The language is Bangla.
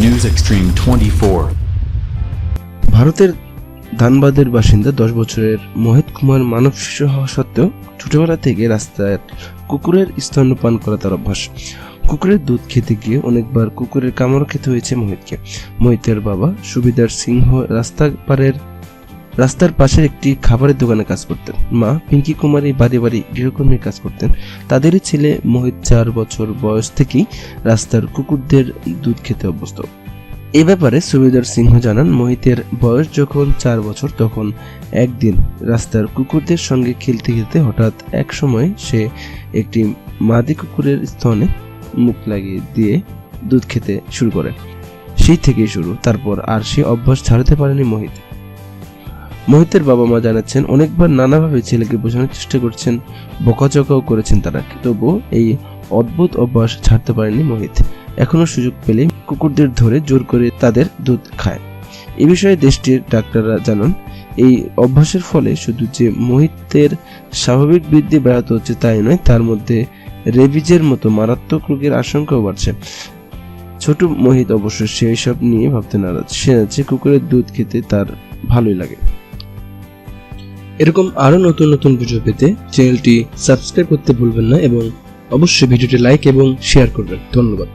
News Extreme 24. ভারতের ধানবাদের বাসিন্দা 10 বছরের মোহিত কুমার মানব শিশু হওয়া সত্ত্বেও ছোটবেলা থেকে রাস্তায় কুকুরের স্তন্যপান করা তার অভ্যাস। কুকুরের দুধ খেতে গিয়ে অনেকবার কুকুরের কামড় খেতে হয়েছে মোহিতকে। মোহিতের বাবা সুবিদার সিংহ রাস্তার পাশের একটি খাবারের দোকানে কাজ করতেন। মা পিঙ্কি কুমারী বাড়ি বাড়ি গৃহকর্মীর কাজ করতেন। তাদেরই ছেলে মোহিত 4 বছর বয়স থেকেই রাস্তার কুকুরদের দুধ খেতে অভ্যস্ত। এ ব্যাপারে সুবিদার সিংহ জানান, মোহিতের বয়স যখন 4 বছর তখন একদিন রাস্তার কুকুরদের সঙ্গে খেলতে খেলতে হঠাৎ এক সময় সে একটি মাদি কুকুরের স্তনে মুখ লাগিয়ে দিয়ে দুধ খেতে শুরু করে। সেই থেকেই শুরু। তারপর আর সে অভ্যাস ছাড়তে পারেনি মোহিত। মোহিতের বাবা মা জানাচ্ছেন, অনেকবার নানাভাবে ছেলেকে বোঝানোর চেষ্টা করছেন, বকাঝকাও করেছেন তারা, তবুও এই অদ্ভুত অভ্যাস ছাড়তে পারেনি মোহিত। এখনো সুযোগ পেলে কুকুরদের ধরে জোর করে তাদের দুধ খায়। এ বিষয়ে দেশটির ডাক্তাররা জানান, এই অভ্যাসের ফলে শুধু যে মোহিতের স্বাভাবিক বৃদ্ধি ব্যাহত হচ্ছে তাই নয়, তার মধ্যে রেবিজের মতো মারাত্মক রোগের আশঙ্কাও বাড়ছে। ছোট মোহিত অবশ্য সেই সব নিয়ে ভাবতে নারাজ। সে আছে কুকুরের দুধ খেতে তার ভালোই লাগে। এরকম আরো নতুন নতুন ভিডিও পেতে চ্যানেলটি সাবস্ক্রাইব করতে ভুলবেন না এবং অবশ্যই ভিডিওটি লাইক এবং শেয়ার করবেন। ধন্যবাদ।